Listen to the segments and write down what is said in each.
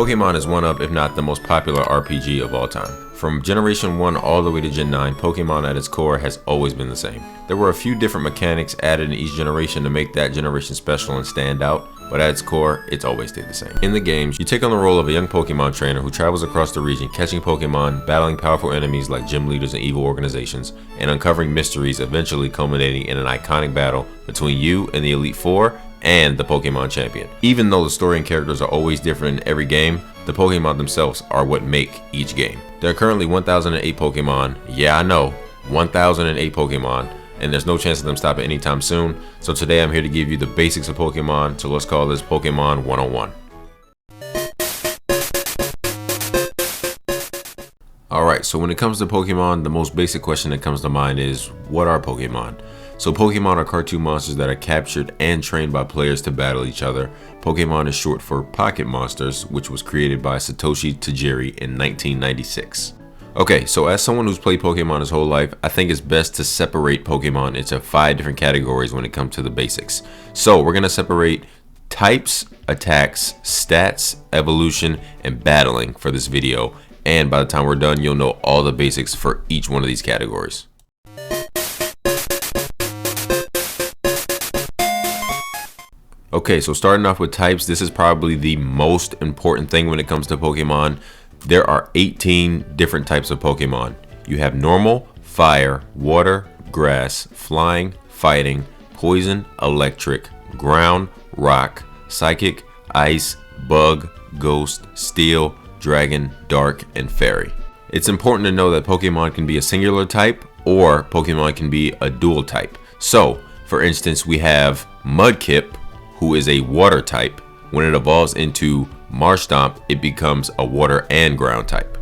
Pokemon is one of, if not the most popular RPG of all time. From Generation 1 all the way to Gen 9, Pokemon at its core has always been the same. There were a few different mechanics added in each generation to make that generation special and stand out, but at its core, it's always stayed the same. In the games, you take on the role of a young Pokemon trainer who travels across the region catching Pokemon, battling powerful enemies like gym leaders and evil organizations, and uncovering mysteries, eventually culminating in an iconic battle between you and the Elite Four and the Pokemon champion. Even though the story and characters are always different in every game, the Pokemon themselves are what make each game. There are currently 1008 Pokemon, yeah I know, 1008 Pokemon, and there's no chance of them stopping anytime soon, so today I'm here to give you the basics of Pokemon, so let's call this Pokemon 101. Alright, so when it comes to Pokemon, the most basic question that comes to mind is, what are Pokemon? So Pokemon are cartoon monsters that are captured and trained by players to battle each other. Pokemon is short for Pocket Monsters, which was created by Satoshi Tajiri in 1996. Okay, so as someone who's played Pokemon his whole life, I think it's best to separate Pokemon into 5 different categories when it comes to the basics. So we're going to separate types, attacks, stats, evolution, and battling for this video. And by the time we're done, you'll know all the basics for each one of these categories. Okay, so starting off with types, this is probably the most important thing when it comes to Pokemon. There are 18 different types of Pokemon. You have normal, fire, water, grass, flying, fighting, poison, electric, ground, rock, psychic, ice, bug, ghost, steel, dragon, dark, and fairy. It's important to know that Pokemon can be a singular type or Pokemon can be a dual type. So, for instance, we have Mudkip, who is a water type. When it evolves into Marshtomp, it becomes a water and ground type.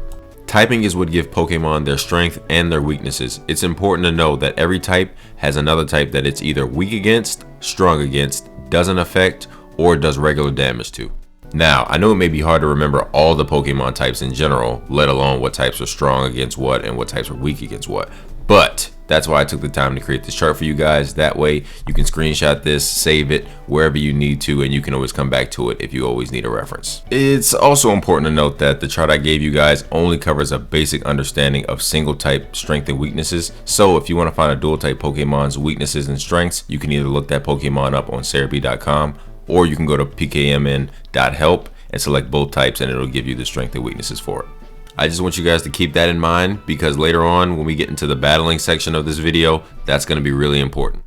Typing is what gives Pokemon their strength and their weaknesses. It's important to know that every type has another type that it's either weak against, strong against, doesn't affect, or does regular damage to. Now, I know it may be hard to remember all the Pokemon types in general, let alone what types are strong against what and what types are weak against what, but that's why I took the time to create this chart for you guys. That way you can screenshot this, save it wherever you need to, and you can always come back to it if you always need a reference. It's also important to note that the chart I gave you guys only covers a basic understanding of single type strength and weaknesses. So if you want to find a dual type Pokemon's weaknesses and strengths, you can either look that Pokemon up on Cerebi.com or you can go to pkmn.help and select both types and it'll give you the strength and weaknesses for it. I just want you guys to keep that in mind because later on when we get into the battling section of this video, that's going to be really important.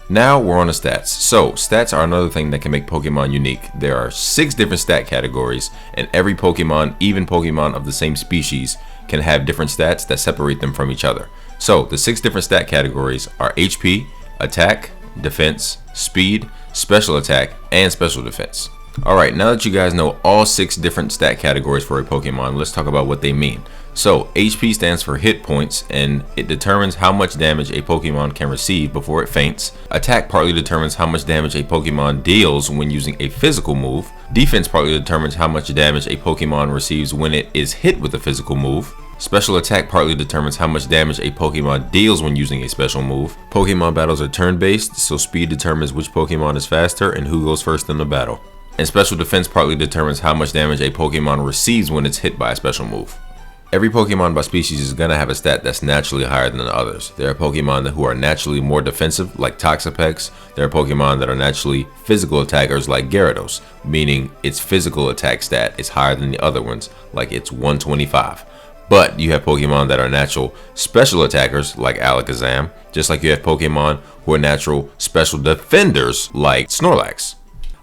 Now we're on the stats. So stats are another thing that can make Pokemon unique. There are 6 different stat categories and every Pokemon, even Pokemon of the same species, can have different stats that separate them from each other. So the 6 different stat categories are HP, attack, defense, speed, special attack, and special defense. Alright, now that you guys know all 6 different stat categories for a Pokemon, let's talk about what they mean. So HP stands for hit points and it determines how much damage a Pokemon can receive before it faints. Attack partly determines how much damage a Pokemon deals when using a physical move. Defense partly determines how much damage a Pokemon receives when it is hit with a physical move. Special attack partly determines how much damage a Pokemon deals when using a special move. Pokemon battles are turn-based, so speed determines which Pokemon is faster and who goes first in the battle. And special defense partly determines how much damage a Pokemon receives when it's hit by a special move. Every Pokemon by species is going to have a stat that's naturally higher than the others. There are Pokemon who are naturally more defensive, like Toxapex. There are Pokemon that are naturally physical attackers, like Gyarados, meaning its physical attack stat is higher than the other ones, like it's 125. But you have Pokemon that are natural special attackers like Alakazam, just like you have Pokemon who are natural special defenders like Snorlax.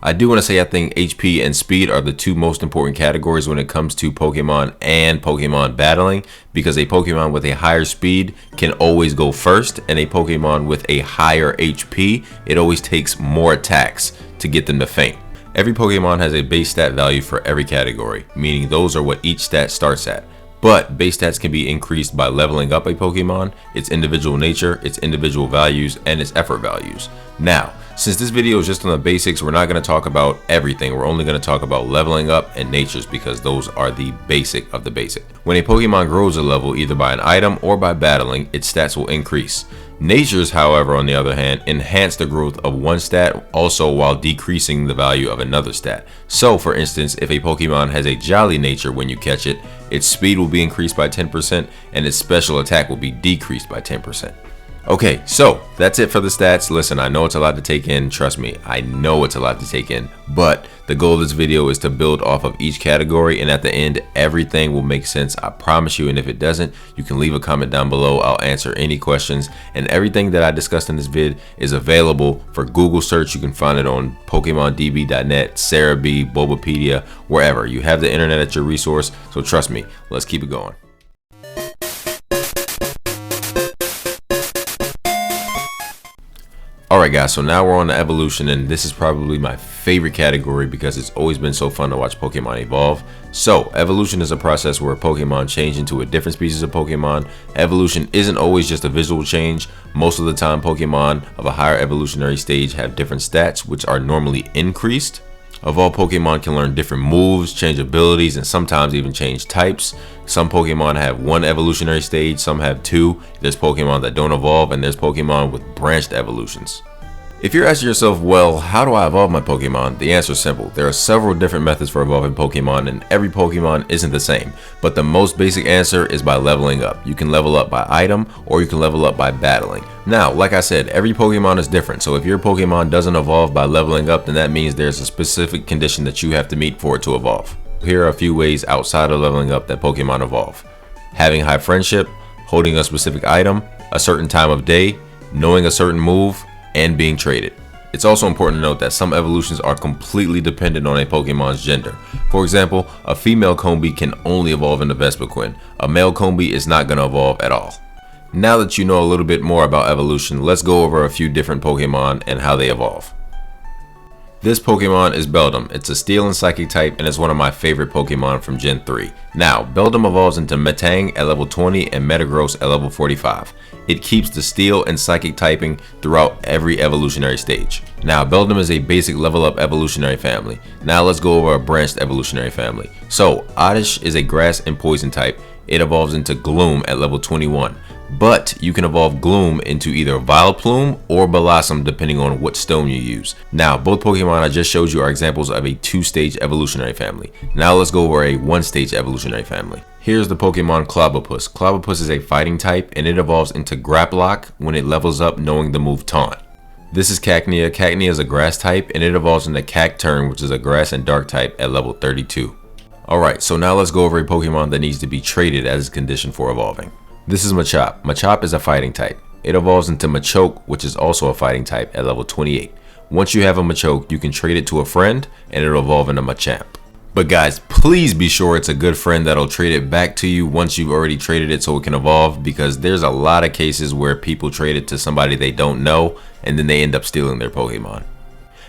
I do want to say I think HP and speed are the 2 most important categories when it comes to Pokemon and Pokemon battling, because a Pokemon with a higher speed can always go first, and a Pokemon with a higher HP, it always takes more attacks to get them to faint. Every Pokemon has a base stat value for every category, meaning those are what each stat starts at. But base stats can be increased by leveling up a Pokemon, its individual nature, its individual values, and its effort values. Now, since this video is just on the basics, we're not going to talk about everything. We're only going to talk about leveling up and natures because those are the basic of the basic. When a Pokemon grows a level either by an item or by battling, its stats will increase. Natures, however, on the other hand, enhance the growth of one stat also while decreasing the value of another stat. So, for instance, if a Pokemon has a jolly nature when you catch it, its speed will be increased by 10% and its special attack will be decreased by 10%. Okay, so that's it for the stats. Listen, I know it's a lot to take in. Trust me, I know it's a lot to take in. But the goal of this video is to build off of each category, and at the end, everything will make sense. I promise you. And if it doesn't, you can leave a comment down below. I'll answer any questions. And everything that I discussed in this vid is available for Google search. You can find it on PokemonDB.net, Cerebi, Bulbapedia, wherever. You have the internet at your resource. So trust me, let's keep it going. Alright guys, so now we're on to evolution, and this is probably my favorite category because it's always been so fun to watch Pokemon evolve. So, evolution is a process where a Pokemon change into a different species of Pokemon. Evolution isn't always just a visual change. Most of the time, Pokemon of a higher evolutionary stage have different stats, which are normally increased. Evolved Pokemon can learn different moves, change abilities, and sometimes even change types. Some Pokemon have one evolutionary stage, some have two. There's Pokemon that don't evolve, and there's Pokemon with branched evolutions. If you're asking yourself, well, how do I evolve my Pokemon? The answer is simple. There are several different methods for evolving Pokemon, and every Pokemon isn't the same. But the most basic answer is by leveling up. You can level up by item, or you can level up by battling. Now, like I said, every Pokemon is different, so if your Pokemon doesn't evolve by leveling up, then that means there's a specific condition that you have to meet for it to evolve. Here are a few ways outside of leveling up that Pokemon evolve. Having high friendship, holding a specific item, a certain time of day, knowing a certain move, and being traded. It's also important to note that some evolutions are completely dependent on a Pokemon's gender. For example, a female Combee can only evolve into Vespiquen. A male Combee is not going to evolve at all. Now that you know a little bit more about evolution, let's go over a few different Pokemon and how they evolve. This Pokemon is Beldum. It's a Steel and Psychic type, and it's one of my favorite Pokemon from Gen 3. Now, Beldum evolves into Metang at level 20 and Metagross at level 45. It keeps the Steel and Psychic typing throughout every evolutionary stage. Now, Beldum is a basic level up evolutionary family. Now let's go over a branched evolutionary family. So, Oddish is a Grass and Poison type. It evolves into Gloom at level 21. But you can evolve Gloom into either Vileplume or Blossom depending on what stone you use. Now, both Pokemon I just showed you are examples of a two-stage evolutionary family. Now let's go over a one-stage evolutionary family. Here's the Pokemon Clobbopus. Clobbopus is a fighting type, and it evolves into Grapploct when it levels up knowing the move Taunt. This is Cacnea. Cacnea is a grass type, and it evolves into Cacturn, which is a grass and dark type at level 32. Alright, so now let's go over a Pokemon that needs to be traded as a condition for evolving. This is Machop. Machop is a fighting type. It evolves into Machoke, which is also a fighting type at level 28. Once you have a Machoke, you can trade it to a friend and it'll evolve into Machamp. But guys, please be sure it's a good friend that'll trade it back to you once you've already traded it so it can evolve, because there's a lot of cases where people trade it to somebody they don't know and then they end up stealing their Pokemon.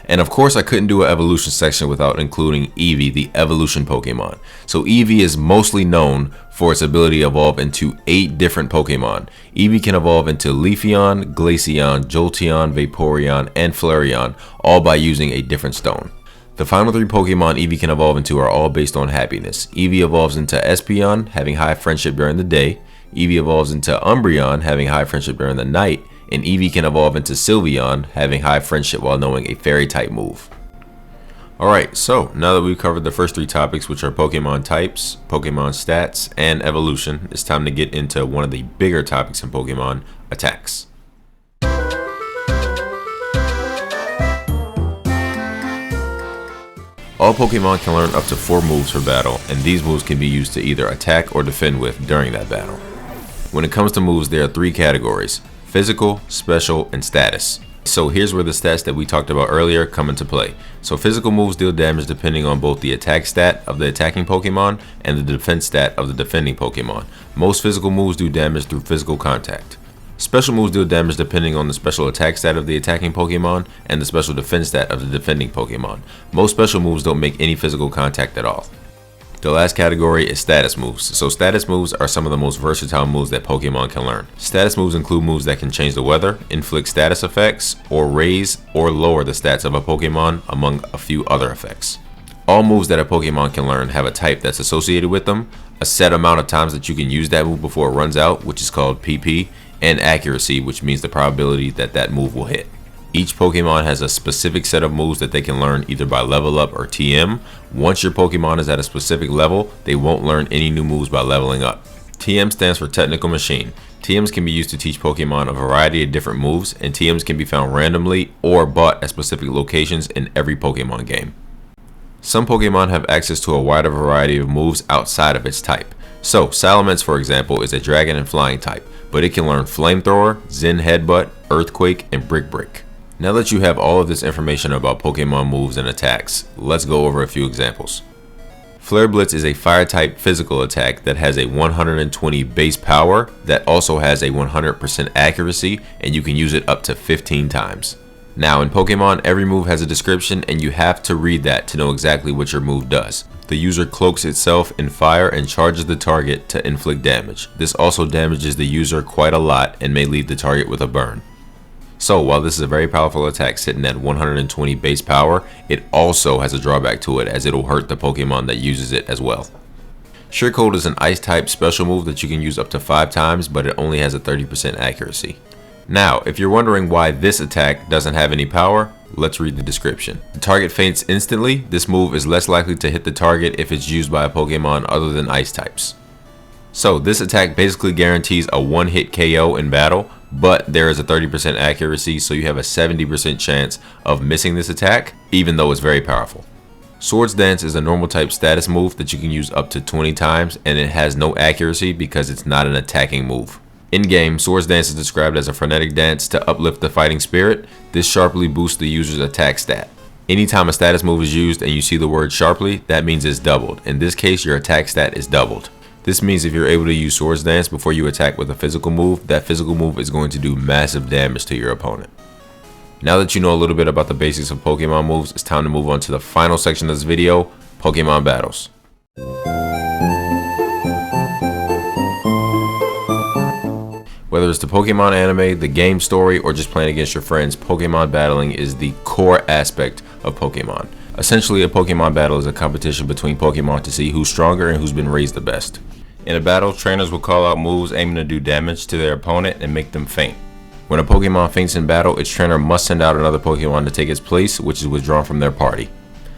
And of course, I couldn't do an evolution section without including Eevee, the evolution Pokemon. So Eevee is mostly known for its ability to evolve into 8 different Pokemon. Eevee can evolve into Leafeon, Glaceon, Jolteon, Vaporeon, and Flareon, all by using a different stone. The final 3 Pokemon Eevee can evolve into are all based on happiness. Eevee evolves into Espeon, having high friendship during the day. Eevee evolves into Umbreon, having high friendship during the night. And Eevee can evolve into Sylveon, having high friendship while knowing a fairy type move. Alright, so now that we've covered the first 3 topics, which are Pokemon types, Pokemon stats, and evolution, it's time to get into one of the bigger topics in Pokemon, attacks. All Pokemon can learn up to 4 moves for battle, and these moves can be used to either attack or defend with during that battle. When it comes to moves, there are 3 categories: physical, special, and status. So here's where the stats that we talked about earlier come into play. So physical moves deal damage depending on both the attack stat of the attacking Pokemon and the defense stat of the defending Pokemon. Most physical moves do damage through physical contact. Special moves deal damage depending on the special attack stat of the attacking Pokemon and the special defense stat of the defending Pokemon. Most special moves don't make any physical contact at all. The last category is status moves. So status moves are some of the most versatile moves that Pokemon can learn. Status moves include moves that can change the weather, inflict status effects, or raise or lower the stats of a Pokemon, among a few other effects. All moves that a Pokemon can learn have a type that's associated with them, a set amount of times that you can use that move before it runs out, which is called PP, and accuracy, which means the probability that that move will hit. Each Pokemon has a specific set of moves that they can learn either by level up or TM. Once your Pokemon is at a specific level, they won't learn any new moves by leveling up. TM stands for Technical Machine. TMs can be used to teach Pokemon a variety of different moves, and TMs can be found randomly or bought at specific locations in every Pokemon game. Some Pokemon have access to a wider variety of moves outside of its type. So, Salamence, for example, is a dragon and flying type, but it can learn Flamethrower, Zen Headbutt, Earthquake, and Brick Break. Now that you have all of this information about Pokemon moves and attacks, let's go over a few examples. Flare Blitz is a fire type physical attack that has a 120 base power that also has a 100% accuracy, and you can use it up to 15 times. Now in Pokemon, every move has a description and you have to read that to know exactly what your move does. The user cloaks itself in fire and charges the target to inflict damage. This also damages the user quite a lot and may leave the target with a burn. So while this is a very powerful attack sitting at 120 base power, it also has a drawback to it as it will hurt the Pokemon that uses it as well. Sure Cold is an ice type special move that you can use up to 5 times, but it only has a 30% accuracy. Now, if you're wondering why this attack doesn't have any power, let's read the description. The target faints instantly. This move is less likely to hit the target if it's used by a Pokemon other than ice types. So this attack basically guarantees a one-hit KO in battle, but there is a 30% accuracy, so you have a 70% chance of missing this attack, even though it's very powerful. Swords Dance is a normal type status move that you can use up to 20 times, and it has no accuracy because it's not an attacking move. In game, Swords Dance is described as a frenetic dance to uplift the fighting spirit. This sharply boosts the user's attack stat. Anytime a status move is used and you see the word sharply, that means it's doubled. In this case, your attack stat is doubled. This means if you're able to use Swords Dance before you attack with a physical move, that physical move is going to do massive damage to your opponent. Now that you know a little bit about the basics of Pokemon moves, it's time to move on to the final section of this video, Pokemon battles. Whether it's the Pokemon anime, the game story, or just playing against your friends, Pokemon battling is the core aspect of Pokemon. Essentially, a Pokemon battle is a competition between Pokemon to see who's stronger and who's been raised the best. In a battle, trainers will call out moves aiming to do damage to their opponent and make them faint. When a Pokemon faints in battle, its trainer must send out another Pokemon to take its place, which is withdrawn from their party.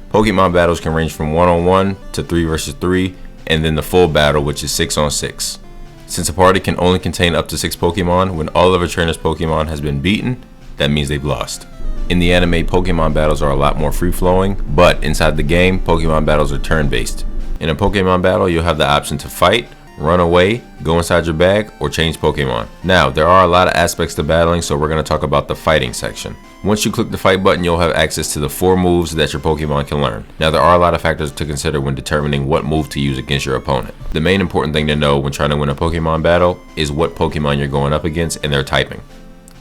Pokemon battles can range from 1-on-1 to 3 versus 3, and then the full battle, which is 6-on-6. Since a party can only contain up to 6 Pokemon, when all of a trainer's Pokemon has been beaten, that means they've lost. In the anime, Pokemon battles are a lot more free-flowing, but inside the game, Pokemon battles are turn-based. In a Pokemon battle, you'll have the option to fight, run away, go inside your bag, or change Pokemon. Now, there are a lot of aspects to battling, so we're going to talk about the fighting section. Once you click the fight button, you'll have access to the 4 moves that your Pokemon can learn. Now, there are a lot of factors to consider when determining what move to use against your opponent. The main important thing to know when trying to win a Pokemon battle is what Pokemon you're going up against and their typing.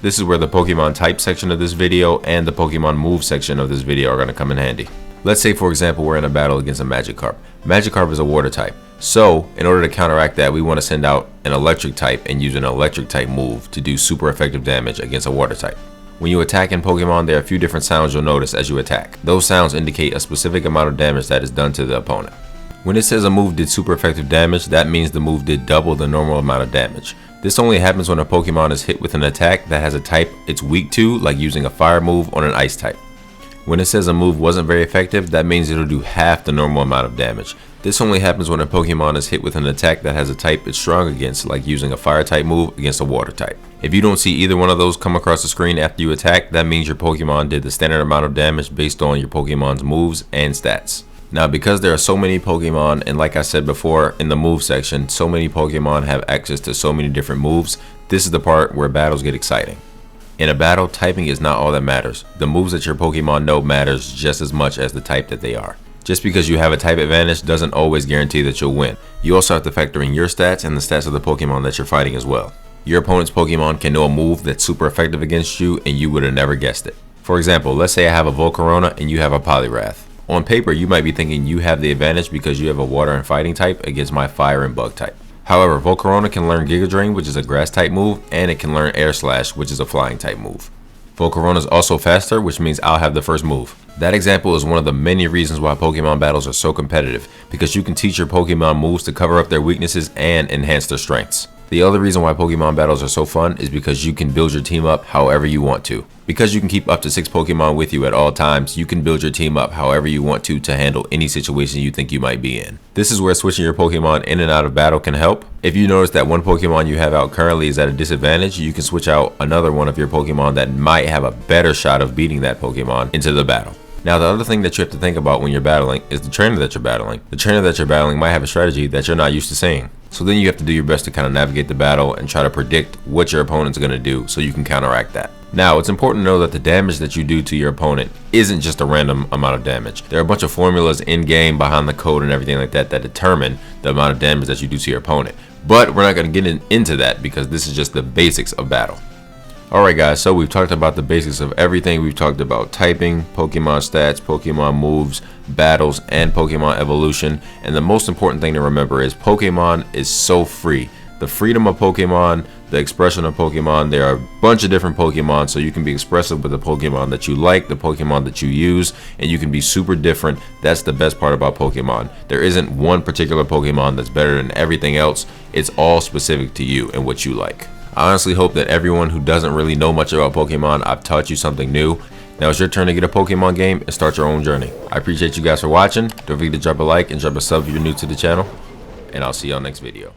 This is where the Pokemon type section of this video and the Pokemon move section of this video are going to come in handy. Let's say, for example, we're in a battle against a Magikarp. Magikarp is a water type. So, in order to counteract that, we want to send out an electric type and use an electric type move to do super effective damage against a water type. When you attack in Pokemon, there are a few different sounds you'll notice as you attack. Those sounds indicate a specific amount of damage that is done to the opponent. When it says a move did super effective damage, that means the move did double the normal amount of damage. This only happens when a Pokemon is hit with an attack that has a type it's weak to, like using a fire move on an ice type. When it says a move wasn't very effective, that means it'll do half the normal amount of damage. This only happens when a Pokemon is hit with an attack that has a type it's strong against, like using a fire type move against a water type. If you don't see either one of those come across the screen after you attack, that means your Pokemon did the standard amount of damage based on your Pokemon's moves and stats. Now, because there are so many Pokemon, and like I said before in the move section, so many Pokemon have access to so many different moves, this is the part where battles get exciting. In a battle, typing is not all that matters. The moves that your Pokemon know matters just as much as the type that they are. Just because you have a type advantage doesn't always guarantee that you'll win. You also have to factor in your stats and the stats of the Pokemon that you're fighting as well. Your opponent's Pokemon can know a move that's super effective against you and you would have never guessed it. For example, let's say I have a Volcarona and you have a Poliwrath. On paper, you might be thinking you have the advantage because you have a water and fighting type against my fire and bug type. However, Volcarona can learn Giga Drain, which is a grass type move, and it can learn Air Slash, which is a flying type move. Volcarona is also faster, which means I'll have the first move. That example is one of the many reasons why Pokemon battles are so competitive, because you can teach your Pokemon moves to cover up their weaknesses and enhance their strengths. The other reason why Pokemon battles are so fun is because you can build your team up however you want to. Because you can keep up to 6 Pokemon with you at all times, you can build your team up however you want to handle any situation you think you might be in. This is where switching your Pokemon in and out of battle can help. If you notice that one Pokemon you have out currently is at a disadvantage, you can switch out another one of your Pokemon that might have a better shot of beating that Pokemon into the battle. Now, the other thing that you have to think about when you're battling is the trainer that you're battling. The trainer that you're battling might have a strategy that you're not used to seeing. So then you have to do your best to kind of navigate the battle and try to predict what your opponent's going to do so you can counteract that. Now, it's important to know that the damage that you do to your opponent isn't just a random amount of damage. There are a bunch of formulas in game behind the code and everything like that that determine the amount of damage that you do to your opponent. But we're not going to get into that because this is just the basics of battle. Alright guys, so we've talked about the basics of everything. We've talked about typing, Pokemon stats, Pokemon moves, battles, and Pokemon evolution. And the most important thing to remember is Pokemon is so free. The freedom of Pokemon, the expression of Pokemon, there are a bunch of different Pokemon, so you can be expressive with the Pokemon that you like, the Pokemon that you use, and you can be super different. That's the best part about Pokemon. There isn't one particular Pokemon that's better than everything else. It's all specific to you and what you like. I honestly hope that everyone who doesn't really know much about Pokemon, I've taught you something new. Now it's your turn to get a Pokemon game and start your own journey. I appreciate you guys for watching. Don't forget to drop a like and drop a sub if you're new to the channel. And I'll see y'all next video.